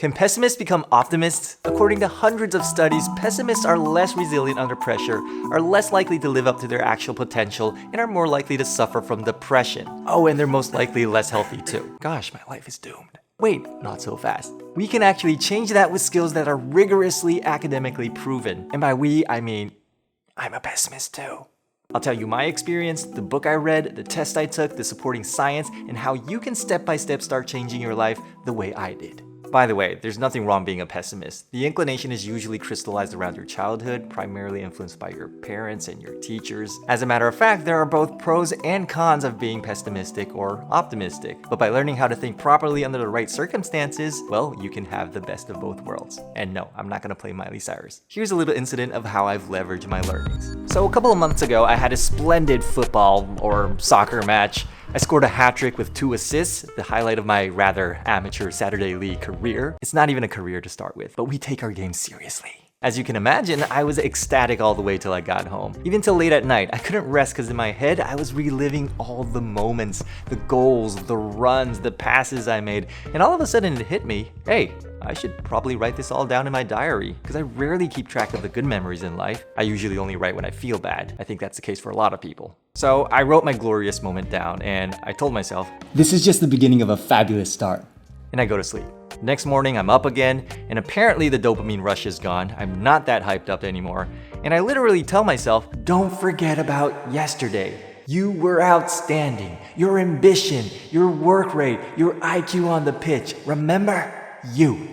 Can pessimists become optimists? According to hundreds of studies, pessimists are less resilient under pressure, are less likely to live up to their actual potential, and are more likely to suffer from depression. Oh, and they're most likely less healthy too. Gosh, my life is doomed. Wait, not so fast. We can actually change that with skills that are rigorously academically proven. And by we, I mean, I'm a pessimist too. I'll tell you my experience, the book I read, the test I took, the supporting science, and how you can step by step start changing your life the way I did. By the way, there's nothing wrong being a pessimist. The inclination is usually crystallized around your childhood, primarily influenced by your parents and your teachers. As a matter of fact, there are both pros and cons of being pessimistic or optimistic. But by learning how to think properly under the right circumstances, well, you can have the best of both worlds. And no, I'm not gonna play Miley Cyrus. Here's a little incident of how I've leveraged my learnings. So a couple of months ago, I had a splendid football or soccer match. I scored a hat trick with 2 assists, the highlight of my rather amateur Saturday League career. It's not even a career to start with, but we take our game seriously. As you can imagine, I was ecstatic all the way till I got home. Even till late at night, I couldn't rest because in my head, I was reliving all the moments, the goals, the runs, the passes I made, and all of a sudden it hit me, hey, I should probably write this all down in my diary, because I rarely keep track of the good memories in life. I usually only write when I feel bad. I think that's the case for a lot of people. So I wrote my glorious moment down, and I told myself, this is just the beginning of a fabulous start. And I go to sleep. Next morning, I'm up again, and apparently the dopamine rush is gone. I'm not that hyped up anymore. And I literally tell myself, don't forget about yesterday. You were outstanding. Your ambition, your work rate, your IQ on the pitch. Remember? You.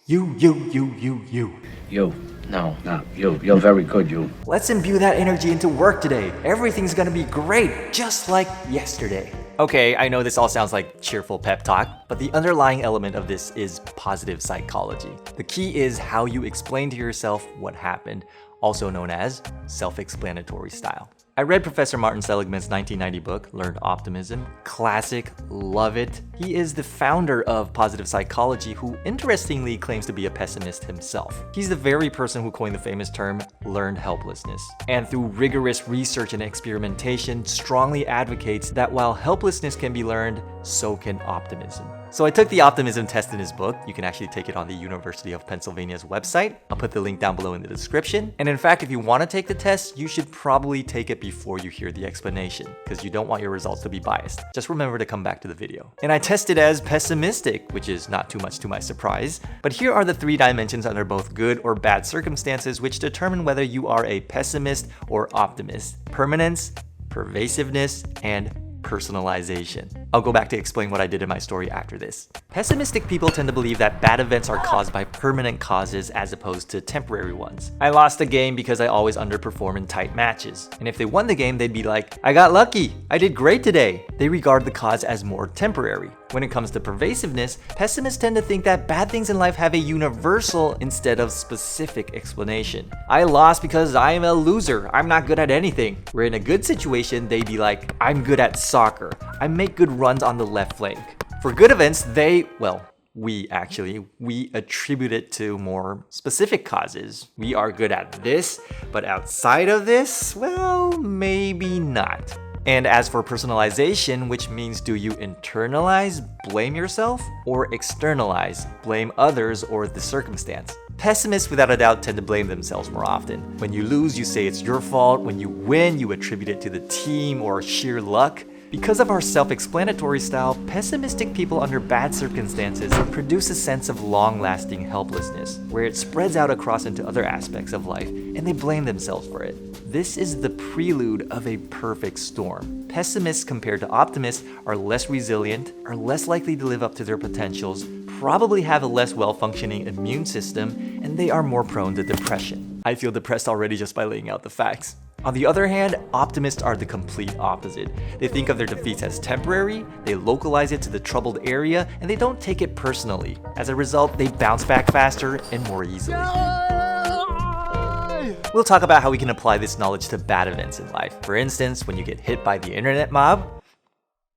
You. You. No, you. You're very good, you. Let's imbue that energy into work today. Everything's gonna be great, just like yesterday. Okay, I know this all sounds like cheerful pep talk, but the underlying element of this is positive psychology. The key is how you explain to yourself what happened, also known as self-explanatory style. I read Professor Martin Seligman's 1990 book, Learned Optimism. Classic, love it. He is the founder of positive psychology who interestingly claims to be a pessimist himself. He's the very person who coined the famous term learned helplessness, and through rigorous research and experimentation strongly advocates that while helplessness can be learned, so can optimism. So I took the optimism test in his book. You can actually take it on the University of Pennsylvania's website. I'll put the link down below in the description. And in fact, if you want to take the test, you should probably take it before you hear the explanation, because you don't want your results to be biased. Just remember to come back to the video. And I tested as pessimistic, which is not too much to my surprise. But here are the 3 dimensions under both good or bad circumstances which determine whether you are a pessimist or optimist: permanence, pervasiveness, and personalization. I'll go back to explain what I did in my story after this. Pessimistic people tend to believe that bad events are caused by permanent causes as opposed to temporary ones. I lost a game because I always underperform in tight matches. And if they won the game, they'd be like, I got lucky, I did great today. They regard the cause as more temporary. When it comes to pervasiveness, pessimists tend to think that bad things in life have a universal instead of specific explanation. I lost because I am a loser, I'm not good at anything. Where in a good situation, they'd be like, I'm good at soccer, I make good runs on the left flank. For good events, we attribute it to more specific causes. We are good at this, but outside of this, well, maybe not. And as for personalization, which means do you internalize, blame yourself, or externalize, blame others or the circumstance? Pessimists without a doubt tend to blame themselves more often. When you lose, you say it's your fault. When you win, you attribute it to the team or sheer luck. Because of our self-explanatory style, pessimistic people under bad circumstances produce a sense of long-lasting helplessness, where it spreads out across into other aspects of life, and they blame themselves for it. This is the prelude of a perfect storm. Pessimists compared to optimists are less resilient, are less likely to live up to their potentials, probably have a less well-functioning immune system, and they are more prone to depression. I feel depressed already just by laying out the facts. On the other hand, optimists are the complete opposite. They think of their defeats as temporary, they localize it to the troubled area, and they don't take it personally. As a result, they bounce back faster and more easily. We'll talk about how we can apply this knowledge to bad events in life. For instance, when you get hit by the internet mob,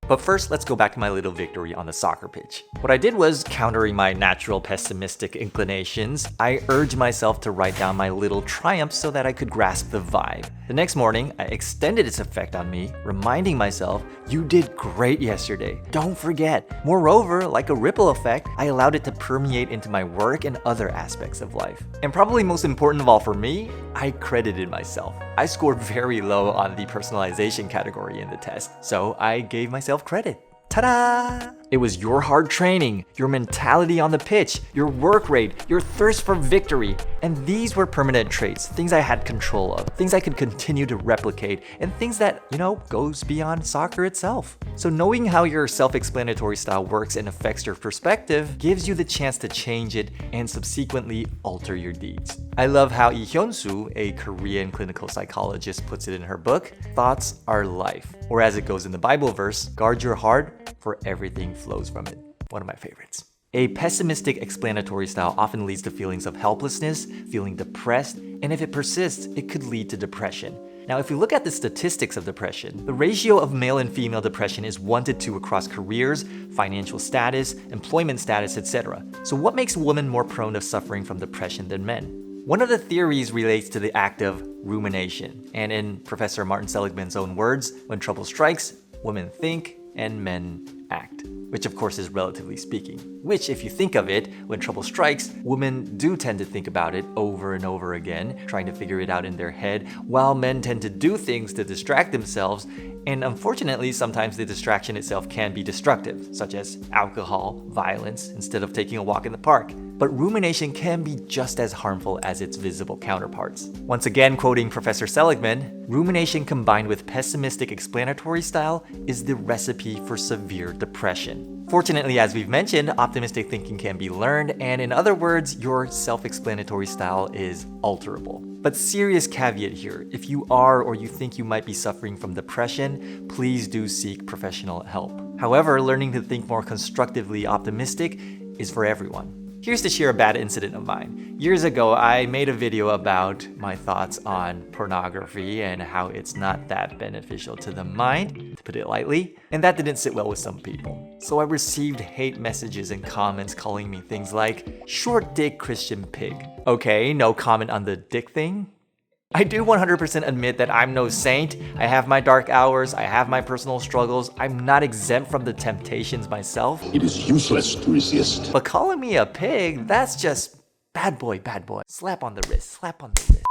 But first, let's go back to my little victory on the soccer pitch. What I did was, countering my natural pessimistic inclinations, I urged myself to write down my little triumphs so that I could grasp the vibe. The next morning, I extended its effect on me, reminding myself, you did great yesterday. Don't forget. Moreover, like a ripple effect, I allowed it to permeate into my work and other aspects of life. And probably most important of all for me, I credited myself. I scored very low on the personalization category in the test, so I gave myself credit. Ta-da! It was your hard training, your mentality on the pitch, your work rate, your thirst for victory. And these were permanent traits, things I had control of, things I could continue to replicate, and things that, goes beyond soccer itself. So knowing how your self-explanatory style works and affects your perspective gives you the chance to change it and subsequently alter your deeds. I love how Lee Hyun-soo, a Korean clinical psychologist, puts it in her book, thoughts are life. Or as it goes in the Bible verse, guard your heart, for everything flows from it. One of my favorites. A pessimistic explanatory style often leads to feelings of helplessness, feeling depressed, and if it persists, it could lead to depression. Now, if you look at the statistics of depression, the ratio of male and female depression is 1 to 2 across careers, financial status, employment status, etc. So what makes women more prone to suffering from depression than men? One of the theories relates to the act of rumination. And in Professor Martin Seligman's own words, when trouble strikes, women think and men act. Which of course is relatively speaking. Which, if you think of it, when trouble strikes, women do tend to think about it over and over again, trying to figure it out in their head, while men tend to do things to distract themselves, and unfortunately, sometimes the distraction itself can be destructive, such as alcohol, violence, instead of taking a walk in the park. But rumination can be just as harmful as its visible counterparts. Once again, quoting Professor Seligman, rumination combined with pessimistic explanatory style is the recipe for severe depression. Fortunately, as we've mentioned, optimistic thinking can be learned, and in other words, your self-explanatory style is alterable. But serious caveat here, if you are or you think you might be suffering from depression, please do seek professional help. However, learning to think more constructively optimistic is for everyone. Here's to share a bad incident of mine. Years ago, I made a video about my thoughts on pornography and how it's not that beneficial to the mind, to put it lightly, and that didn't sit well with some people. So I received hate messages and comments calling me things like, short dick Christian pig. Okay, no comment on the dick thing. I do 100% admit that I'm no saint. I have my dark hours, I have my personal struggles. I'm not exempt from the temptations myself. It is useless to resist. But calling me a pig, that's just bad boy, bad boy. Slap on the wrist, slap on the wrist.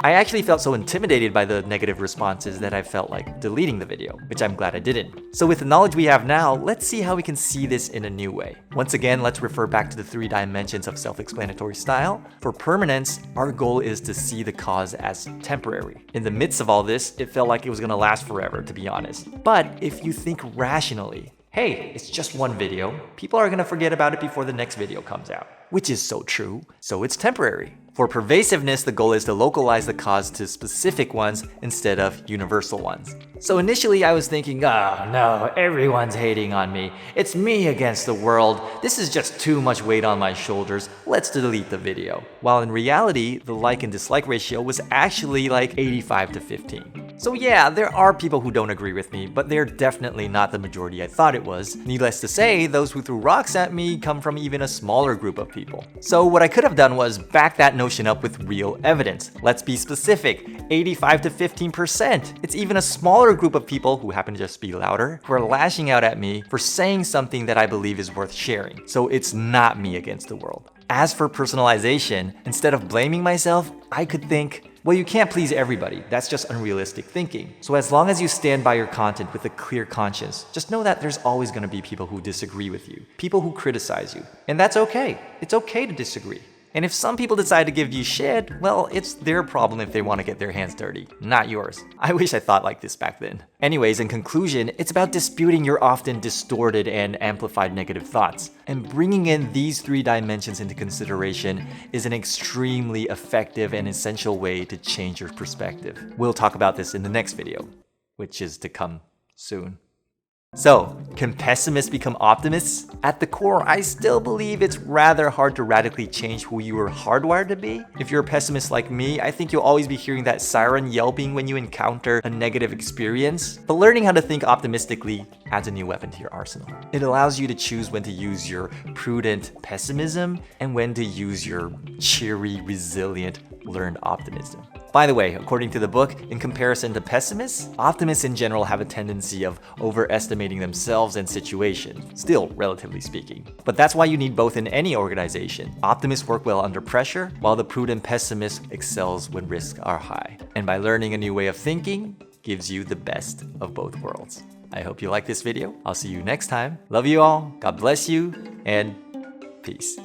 I actually felt so intimidated by the negative responses that I felt like deleting the video, which I'm glad I didn't. So with the knowledge we have now, let's see how we can see this in a new way. Once again, let's refer back to the 3 dimensions of self-explanatory style. For permanence, our goal is to see the cause as temporary. In the midst of all this, it felt like it was gonna last forever, to be honest. But if you think rationally, hey, it's just one video, people are gonna forget about it before the next video comes out. Which is so true, so it's temporary. For pervasiveness, the goal is to localize the cause to specific ones instead of universal ones. So initially I was thinking, oh no, everyone's hating on me. It's me against the world. This is just too much weight on my shoulders. Let's delete the video. While in reality, the like and dislike ratio was actually like 85 to 15. So yeah, there are people who don't agree with me, but they're definitely not the majority I thought it was. Needless to say, those who threw rocks at me come from even a smaller group of people. So what I could have done was back that notion up with real evidence. Let's be specific, 85 to 15%. It's even a smaller group of people who happen to just be louder, who are lashing out at me for saying something that I believe is worth sharing. So it's not me against the world. As for personalization, instead of blaming myself, I could think, well, you can't please everybody. That's just unrealistic thinking. So as long as you stand by your content with a clear conscience, just know that there's always going to be people who disagree with you, people who criticize you. And that's okay. It's okay to disagree. And if some people decide to give you shit, well, it's their problem if they want to get their hands dirty, not yours. I wish I thought like this back then. Anyways, in conclusion, it's about disputing your often distorted and amplified negative thoughts. And bringing in these 3 dimensions into consideration is an extremely effective and essential way to change your perspective. We'll talk about this in the next video, which is to come soon. So, can pessimists become optimists? At the core, I still believe it's rather hard to radically change who you were hardwired to be. If you're a pessimist like me, I think you'll always be hearing that siren yelping when you encounter a negative experience. But learning how to think optimistically adds a new weapon to your arsenal. It allows you to choose when to use your prudent pessimism and when to use your cheery, resilient, learned optimism. By the way, according to the book, in comparison to pessimists, optimists in general have a tendency of overestimating themselves and situations, still relatively speaking. But that's why you need both in any organization. Optimists work well under pressure, while the prudent pessimist excels when risks are high. And by learning a new way of thinking, gives you the best of both worlds. I hope you like this video. I'll see you next time. Love you all, God bless you, and peace.